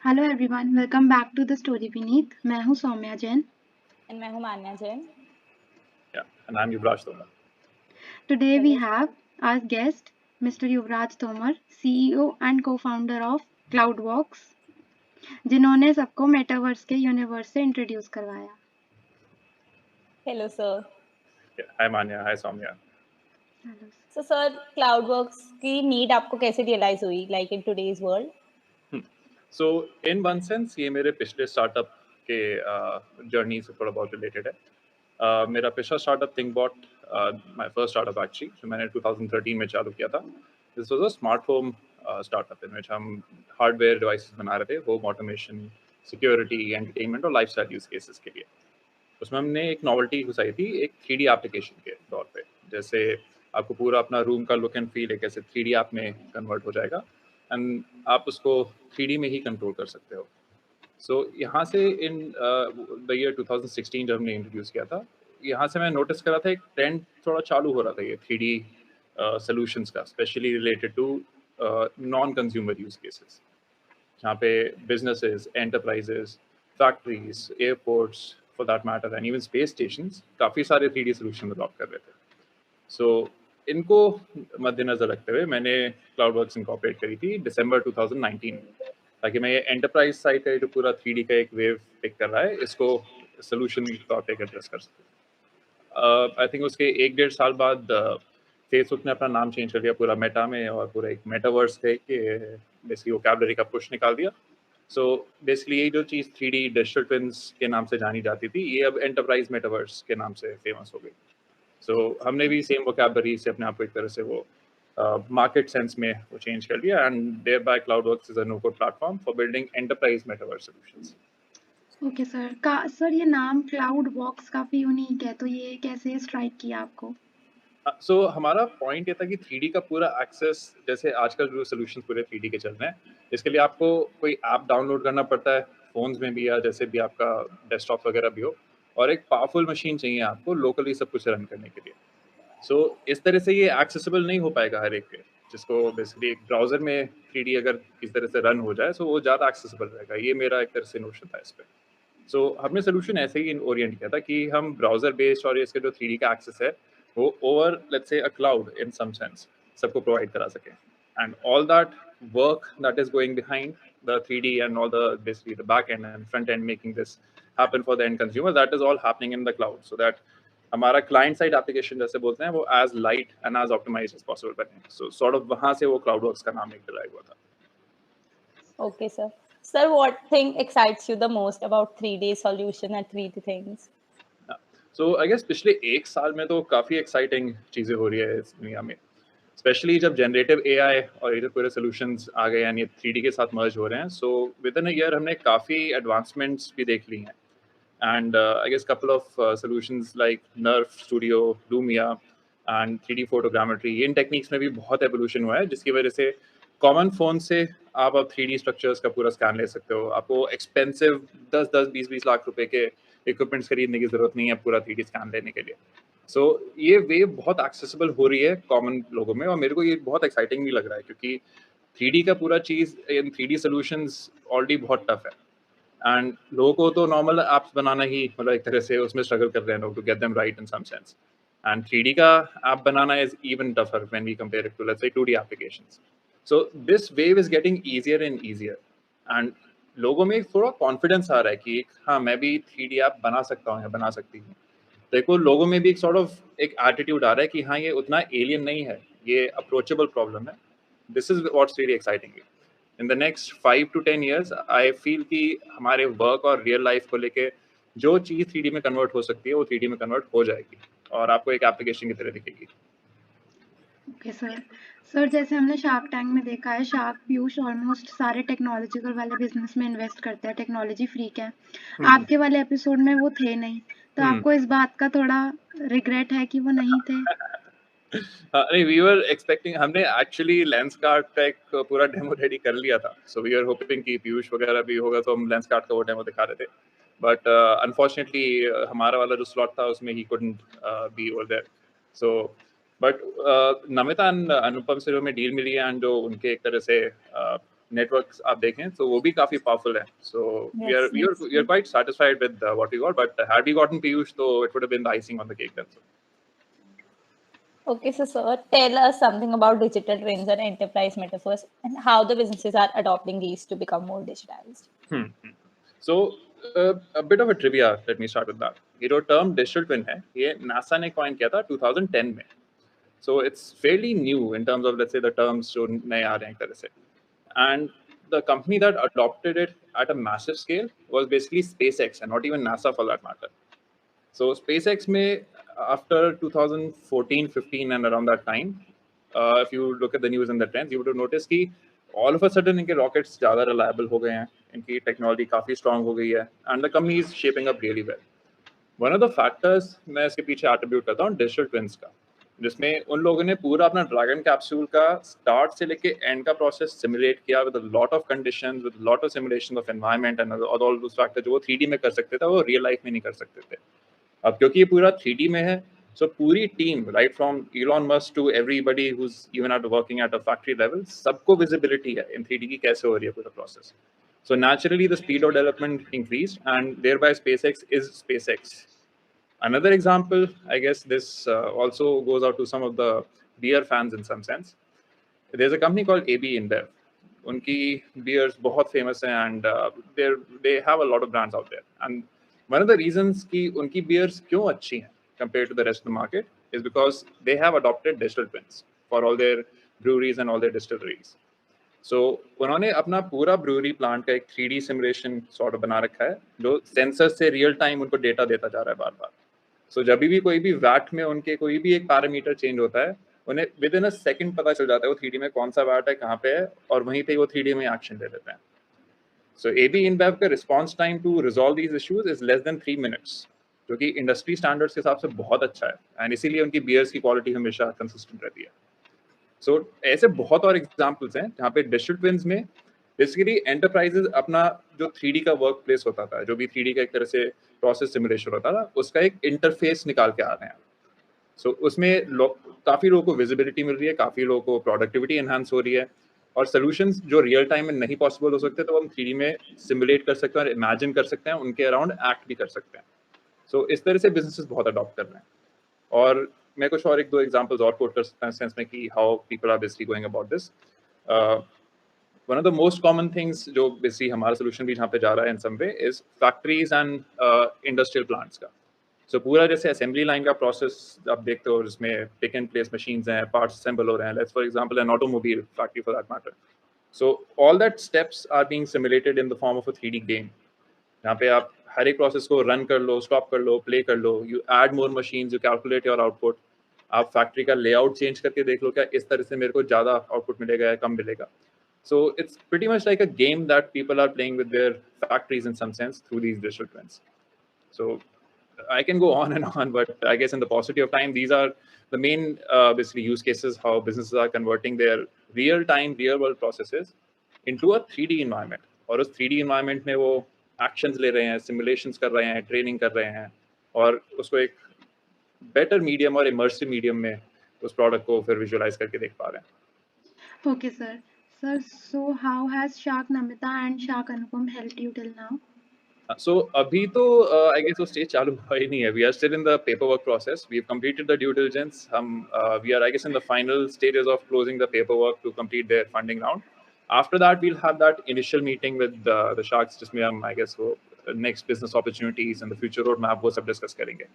Hello everyone, welcome back to the story beneath. मैं हूं Saumya Jain. And मैं हूँ Manya Jain. Yeah, and I'm Yuvraj Tomar. Today we Hello. Have our guest mister Yuvraj Tomar, CEO and co-founder of Cloudvox, जिन्होंने सबको metaverse के universe से introduce करवाया। Hello, sir. Yeah, hi Manya, hi Soumya. So, sir, CloudWorx की need आपको कैसे realize हुई, like in today's world? So in one sense ये मेरे पिछले स्टार्टअप के जर्नी से थोड़ा बहुत रिलेटेड है. मेरा पिछला startup Thinkbot, my first startup actually, जो मैंने 2013 में चालू किया था. This was a smart home startup in which हम हार्डवेयर डिवाइसेस बना रहे थे, होम ऑटोमेशन, सिक्योरिटी, एंटरटेनमेंट और लाइफस्टाइल यूज केसेस के लिए. उसमें हमने एक नॉवेल्टी घुसाई थी, एक 3D एप्लीकेशन के तौर पे. जैसे आपको पूरा अपना रूम का लुक एंड फील एक ऐसे 3D ऐप में कन्वर्ट हो जाएगा एंड आप उसको 3D में ही कंट्रोल कर सकते हो. सो यहाँ से इन द ईयर 2016 जब हमने इंट्रोड्यूस किया था, यहाँ से मैं नोटिस करा था एक ट्रेंड थोड़ा चालू हो रहा था ये 3D सॉल्यूशंस का, specially related to non consumer use cases, जहाँ पे businesses, enterprises, factories, airports for that matter and even space stations काफ़ी सारे 3D सोल्यूशन अडॉप्ट कर रहे थे. सो इनको मद्देनजर रखते हुए मैंने क्लाउडवर्क्स इनकॉर्पोरेट करी थी दिसंबर 2019 में, ताकि मैं ये एंटरप्राइज साइड का जो पूरा 3D का एक वेव पिक कर रहा है, इसको सोल्यूशन के तौर पे एड्रेस कर सकूँ. आई थिंक उसके 1-1.5 साल बाद फेसबुक ने अपना नाम चेंज कर दिया पूरा मेटा में, और पूरा एक मेटावर्स थे कि बेसिकली वोकैबुलरी का पुश निकाल दिया. सो बेसिकली ये जो चीज़ 3D डिजिटल ट्विन्स के नाम से जानी जाती थी, ये अब एंटरप्राइज मेटावर्स के नाम से फेमस हो गई. सो हमने भी सेम वोकैबुलरी से अपने आप को एक तरह से वो मार्केट सेंस में वो चेंज कर लिया, and thereby Cloudworx is a no code platform for building enterprise metaverse solutions. Okay sir, sir ये नाम क्लाउडवॉक्स काफी यूनिक है, तो ये कैसे स्ट्राइक किया आपको? सो हमारा पॉइंट ये था कि 3D का पूरा एक्सेस, जैसे आजकल जो सोल्यूशंस पूरे 3D के चल रहे हैं, इसके लिए आपको कोई ऐप डाउनलोड करना पड़ता है, फोन्स में भी या जैसे भी आपका डेस्कटॉप वगैरह भी हो, और एक पावरफुल मशीन चाहिए आपको लोकली सब कुछ रन करने के लिए. सो इस तरह से ये एक्सेसिबल नहीं हो पाएगा हर एक पे, जिसको बेसिकली एक ब्राउजर में 3D अगर इस तरह से रन हो जाए तो वो ज़्यादा एक्सेसिबल रहेगा. ये मेरा एक तरह से नोशन था इस पे. सो हमने सोल्यूशन ऐसे ही ओरिएंट किया था कि हम ब्राउजर बेस्ड और इसके जो 3D का एक्सेस है वो over let's say a cloud in some sense सबको प्रोवाइड करा सके, and all that work that is going behind the 3D and all the basically the back end and front end making this happen for the end consumer, that is all happening in the cloud, so that हमारा client side application जैसे बोलते हैं वो as light and as optimized as possible बने. So sort of वहां से वो CloudWorks का नाम एक डिराइव हुआ था. Okay, sir. Sir, what thing excites you the most about 3D solution and 3D things? So I guess पिछले 1 साल में तो काफ़ी एक्साइटिंग चीज़ें हो रही है इस दुनिया में, स्पेशली जब जनरेटिव एआई और ये जो पूरे सॉल्यूशंस आ गए हैं, ये 3D के साथ मर्ज हो रहे हैं. So with in a year हमने काफ़ी एडवांसमेंट्स भी देख ली हैं, and I guess couple of solutions like Nerf Studio, Lumia and 3D photogrammetry, in techniques में भी बहुत एवोल्यूशन हुआ है, जिसकी वजह से कॉमन फोन से आप अब 3D स्ट्रक्चर्स का पूरा स्कैन ले सकते हो. आपको एक्सपेंसिव 10-20 लाख रुपए के इक्विपमेंट्स खरीदने की जरूरत नहीं है पूरा 3D स्कैन लेने के लिए. सो ये वेव बहुत एक्सेसिबल हो रही है कॉमन लोगों में, और मेरे को ये बहुत एक्साइटिंग भी लग रहा है, क्योंकि 3D का पूरा चीज़ इन 3D सॉल्यूशंस ऑलरेडी बहुत टफ है, एंड लोगों को तो नॉर्मल ऐप्स बनाना ही मतलब एक तरह से उसमें स्ट्रगल कर रहे हैं लोग to get them right in some sense, and 3D का ऐप बनाना is even tougher when we compare it to let's say 2D applications. So this wave is getting easier and easier, and लोगों में थोड़ा confidence आ रहा है कि हाँ मैं भी 3D ऐप बना सकता हूँ या बना सकती हूँ. देखो लोगों में भी एक सॉर्ट ऑफ एक एटीट्यूड आ रहा है कि हाँ ये उतना एलियन नहीं है, ये अप्रोचेबल प्रॉब्लम है. This is what's really exciting. In the next 5 to 10 years I feel कि हमारे वर्क और रियल लाइफ को लेके जो चीज़ 3D में कन्वर्ट हो सकती है वो 3D में कन्वर्ट हो जाएगी और आपको एक एप्लीकेशन की तरह दिखेगी. ओके सर, जैसे हमने शार्क टैंक में देखा है, शार्क पीयूष ऑलमोस्ट सारे टेक्नोलॉजिकल वाले बिजनेस में इन्वेस्ट करते हैं, टेक्नोलॉजी फ्रीक है. आपके वाले एपिसोड में वो थे नहीं, तो आपको इस बात का थोड़ा रिग्रेट है कि वो नहीं थे? नहीं, वी वर एक्सपेक्टिंग, हमने एक्चुअली लेंस कार्ड का एक पूरा डेमो रेडी कर लिया था. सो वी आर होपिंग कि पीयूष वगैरह भी होगा तो हम लेंस कार्ड का वो डेमो दिखा रहे थे, बट अनफॉर्चुनेटली हमारा वाला जो स्लॉट था उसमें ही couldn't be over there. So but Namita and Anupam से जो हमें डील मिली है, एंड जो उनके एक तरह से नेटवर्क्स आप देखें तो वो भी काफी पावरफुल है. So we Yes. are quite satisfied with what we got, but had we gotten Piyush, so it would have been the icing on the cake. That's all. Okay, so sir, tell us something about digital trends and enterprise metaphors and how the businesses are adopting these to become more digitalized. So a bit of a trivia. Let me start with that. ये जो term digital twin है, ये NASA ने coin किया था 2010 में. So it's fairly new in terms of, let's say, the terms जो नए आ रहे हैं एक तरह से. And the company that adopted it at a massive scale was basically SpaceX, and not even NASA for that matter. So SpaceX may, after 2014-15 and around that time, if you look at the news and the trends, you would have noticed कि all of a sudden इनके rockets ज़्यादा reliable हो गए हैं, इनकी technology काफ़ी strong हो गई है, and the company is shaping up really well. One of the factors मैं इसके पीछे attribute करता हूँ digital twins का, जिसमें उन लोगों ने पूरा अपना ड्रैगन कैप्सूल का स्टार्ट से लेके एंड का प्रोसेस सिमुलेट किया with a lot of conditions, with lot of simulation of environment and all those factors जो वो 3D में कर सकते थे वो रियल लाइफ में नहीं कर सकते थे. अब क्योंकि ये पूरा 3D में है, सो पूरी team right from Elon Musk to everybody who is even at working at a factory level, सबको विजिबिलिटी है इन 3D की कैसे हो रही है पूरा प्रोसेस. So naturally the speed of development increased, and thereby SpaceX is SpaceX. Another example, I guess this also goes out to some of the beer fans in some sense. There's a company called AB InBev. उनकी beers बहुत famous हैं, and they have a lot of brands out there. And one of the reasons कि उनकी beers क्यों अच्छी हैं compared to the rest of the market is because they have adopted digital twins for all their breweries and all their distilleries. So उन्होंने अपना पूरा brewery plant का एक 3D सिमुलेशन सॉर्ट ऑफ बना रखा है जो सेंसर से रियल टाइम उनको डेटा देता जा रहा है बार बार. सो जब भी कोई भी वैट में उनके कोई भी एक पैरामीटर चेंज होता है, उन्हें विद इन अ सेकंड पता चल जाता है वो 3D में कौन सा वैट है, कहाँ पे है, और वहीं पे वो 3D में एक्शन ले लेते हैं. सो AB InBev का response time to resolve these issues is less than 3 minutes, जो कि इंडस्ट्री स्टैंडर्ड्स के हिसाब से बहुत अच्छा है, एंड इसीलिए उनकी बियर्स की क्वालिटी हमेशा कंसिस्टेंट रहती है. सो ऐसे बहुत और एग्जाम्पल्स हैं जहाँ पे डिजिटल ट्विन्स में बेसिकली एंटरप्राइजेज अपना जो 3D का वर्क प्लेस होता था, जो भी 3D का एक तरह से प्रोसेस सिमुलेशन होता था, उसका एक इंटरफेस निकाल के आ रहे हैं. सो उसमें काफ़ी लोगों को विजिबिलिटी मिल रही है, काफ़ी लोगों को प्रोडक्टिविटी एनहांस हो रही है, और सोल्यूशंस जो रियल टाइम में नहीं पॉसिबल हो सकते तो हम 3D में सिमुलेट कर सकते हैं और इमेजिन कर सकते हैं, उनके अराउंड एक्ट भी कर सकते हैं. सो इस तरह से बिजनेसेस बहुत अडॉप्ट कर रहे हैं. और मैं कुछ और एक दो एग्जांपल्स और कोट कर सकता हूं सेंस में कि how people are basically going about this. One of the most common things जो बेसिकली हमारा सोल्यूशन भी जहाँ पे जा रहा है in some way is factories and industrial plants का. सो पूरा जैसे असेंबली लाइन का प्रोसेस आप देखते हो जिसमें पिक एंड प्लेस मशीन्स हैं, पार्ट्स असेंबल हो रहे हैं, let's for example an automobile factory for that matter. So all that steps are being simulated in the form of a 3D game, जहाँ पे आप हर एक प्रोसेस को रन कर लो, स्टॉप कर लो, प्ले कर लो, you add more machines, you calculate your output. आप फैक्ट्री का लेआउट चेंज करके देख लो क्या इस तरह से मेरे को ज़्यादा आउटपुट मिलेगा या कम मिलेगा. So it's pretty much like a game that people are playing with their factories in some sense through these digital twins. So I can go on and on, but I guess in the paucity of time, these are the main basically use cases how businesses are converting their real-time, real-world processes into a 3D environment. और उस 3D environment में वो actions ले रहे हैं, simulations कर रहे हैं, training कर रहे हैं, और उसको एक better medium और immersive medium में उस product को फिर visualize करके देख पा रहे हैं. Okay, sir. Sir, so how has Shark Namita and Shark Anupam helped you till now? So अभी तो I guess वो stage चालू हुआ ही नहीं है. We are still in the paperwork process. We've completed the due diligence. We are I guess in the final stages of closing the paperwork to complete their funding round. After that, we'll have that initial meeting with the sharks, जिसमें हम I guess वो next business opportunities and the future roadmap वो सब discuss करेंगे.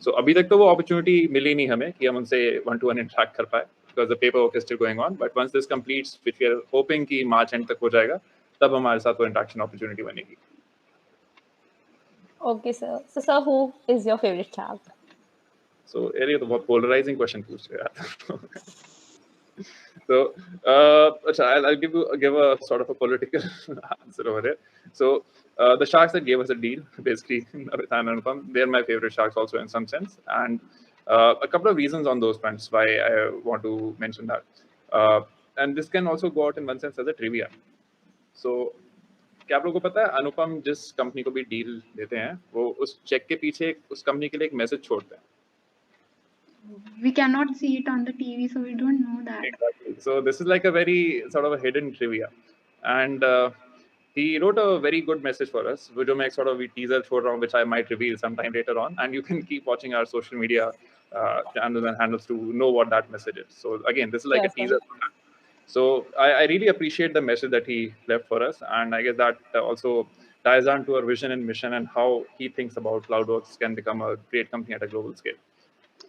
So अभी तक तो वो opportunity मिली नहीं हमें कि हम उनसे one-to-one interact कर पाए, because the paperwork is still going on. But once this completes, which we are hoping कि March end तक हो जाएगा, तब हमारे साथ वो interaction opportunity बनेगी. Okay, sir. So, sir, who is your favorite shark? So ये तो बहुत polarizing question पूछ रहे हैं. So I'll give a sort of a political answer over here. So the sharks that gave us a deal, basically, with Anupam, they're my favorite sharks also in some sense, and a couple of reasons on those fronts why I want to mention that. And this can also go out in one sense as a trivia. So क्या आप लोगों को पता है अनुपम जिस company को भी deal देते हैं वो उस चेक के पीछे उस कंपनी के लिए एक मैसेज छोड़ते हैं. We cannot see it on the TV, so we don't know that. Exactly. So this is like a very sort of a hidden trivia. and he wrote a very good message for us, which will make sort of a teaser for which I might reveal sometime later on, and you can keep watching our social media channels and handles to know what that message is. So again, this is like a Sure, sir. teaser for that. So I really appreciate the message that he left for us, and I guess that also ties on to our vision and mission and how he thinks about CloudWorx can become a great company at a global scale.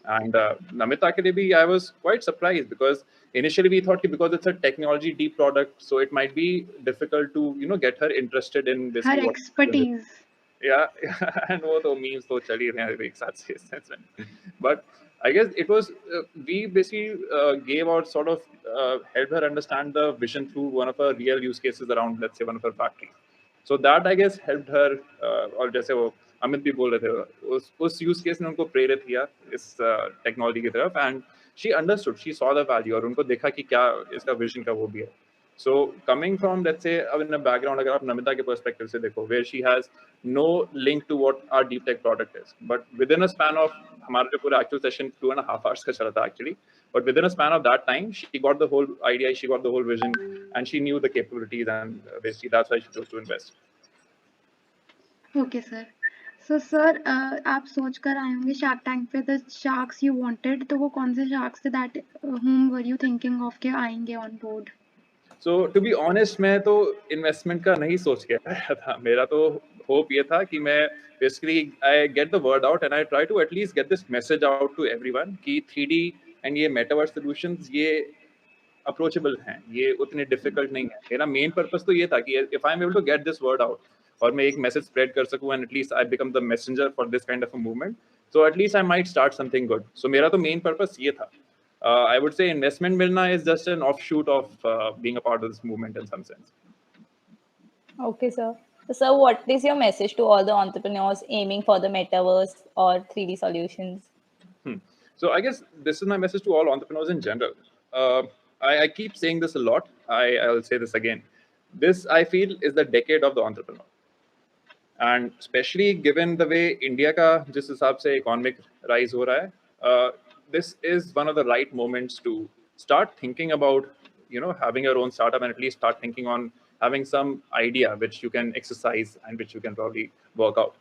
And Namita Kedebi, I was quite surprised because initially we thought because it's a technology deep product, so it might be difficult to get her interested in her basically what. expertise. Yeah, and वो तो memes तो चल ही रहे हैं एक साथ से but I guess it was we basically gave out sort of helped her understand the vision through one of her real use cases around, let's say, one of her factories. So that I guess helped her और जैसे वो अमित भी बोल रहे थे उस use case ने उनको प्रेरित किया इस technology की तरफ, and she understood, she saw the value और उनको देखा कि क्या इसका vision का वो भी है. So coming from, let's say, in a background, अगर आप नमिता के perspective से देखो, where she has no link to what our deep tech product is, but within a span of हमारा जो पूरा actual session 2.5 hours का चला था actually, but within a span of that time, she got the whole idea, she got the whole vision, and she knew the capabilities, and basically that's why she chose to invest. Okay sir. So sir आप सोच कर आए होंगे shark tank पे the sharks you wanted, तो वो कौन से शार्क्स थे that whom were you thinking of के आएंगे on board? So to be honest, मैं तो इन्वेस्टमेंट का नहीं सोच के आया था. मेरा तो होप ये था कि मैं basically I get the word out and I try to at least get this message out to everyone कि 3D and ये metaverse solutions ये approachable हैं, ये उतने difficult नहीं है. मेरा main purpose तो ये था कि if I'm able to get this word out और मैं एक message spread कर सकूँ and at least I become the messenger for this kind of a movement, so at least I might start something good. So मेरा तो main purpose ये था. I would say investment milna is just an offshoot of being a part of this movement in some sense. Okay, sir. So, sir, what is your message to all the entrepreneurs aiming for the metaverse or 3D solutions? So I guess this is my message to all entrepreneurs in general. I keep saying this a lot. I'll say this again. This, I feel, is the decade of the entrepreneur. And especially given the way India का जिस हिसाब से economic rise हो रहा है, this is one of the right moments to start thinking about having your own startup and at least start thinking on having some idea which you can exercise and which you can probably work out.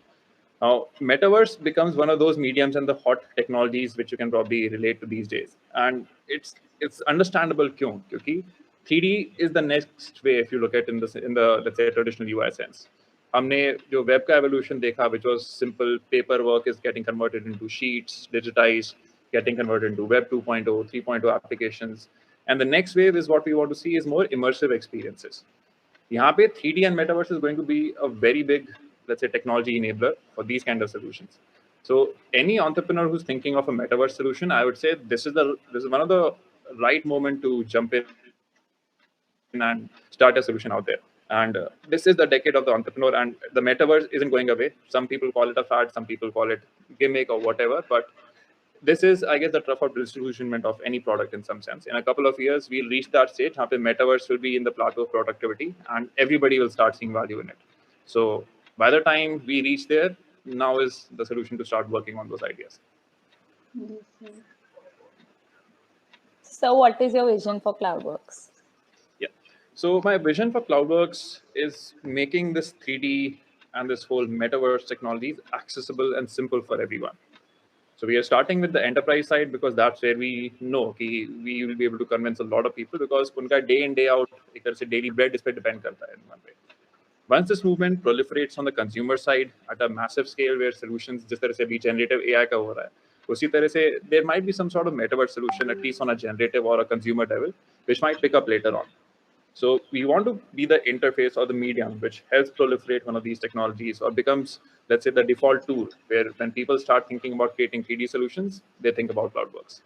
Now, metaverse becomes one of those mediums and the hot technologies which you can probably relate to these days, and it's understandable क्यों, क्योंकि 3D is the next way if you look at in the let's say traditional UI sense. हमने जो web का evolution देखा, which was simple paperwork is getting converted into sheets, digitized, getting converted into Web 2.0, 3.0 applications, and the next wave is what we want to see is more immersive experiences. यहाँ पे 3D and metaverse is going to be a very big, let's say, technology enabler for these kind of solutions. So any entrepreneur who's thinking of a metaverse solution, I would say this is one of the right moment to jump in and start a solution out there. And this is the decade of the entrepreneur, and the metaverse isn't going away. Some people call it a fad, some people call it gimmick or whatever, but this is, I guess, the trough of disillusionment of any product in some sense. In a couple of years, we'll reach that stage. Where metaverse will be in the plateau of productivity, and everybody will start seeing value in it. So by the time we reach there, now is the solution to start working on those ideas. Yes, sir. So, what is your vision for CloudWorx? Yeah. So my vision for CloudWorx is making this 3D and this whole metaverse technologies accessible and simple for everyone. So we are starting with the enterprise side because that's where we know we will be able to convince a lot of people because उनका day in day out एक तरह से daily bread इस पे depend करता है in one way. Once this movement proliferates on the consumer side at a massive scale where solutions जिस तरह से अभी generative AI का हो रहा है, उसी तरह से there might be some sort of metaverse solution at least on a generative or a consumer level which might pick up later on. So we want to be the interface or the medium which helps proliferate one of these technologies or becomes, let's say, the default tool where when people start thinking about creating 3D solutions, they think about CloudWorx.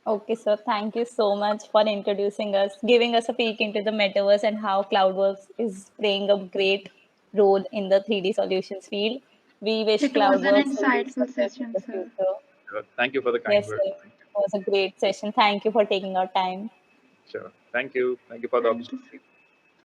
Okay, sir. Thank you so much for introducing us, giving us a peek into the metaverse and how CloudWorx is playing a great role in the 3D solutions field. We wish It was an CloudWorx a huge insightful success in session, the sir. future. Thank you for the kind Yes, sir. words. It was a great session. Thank you for taking our time. Sure. Thank you. Thank you for the Thank you, opportunity. sir.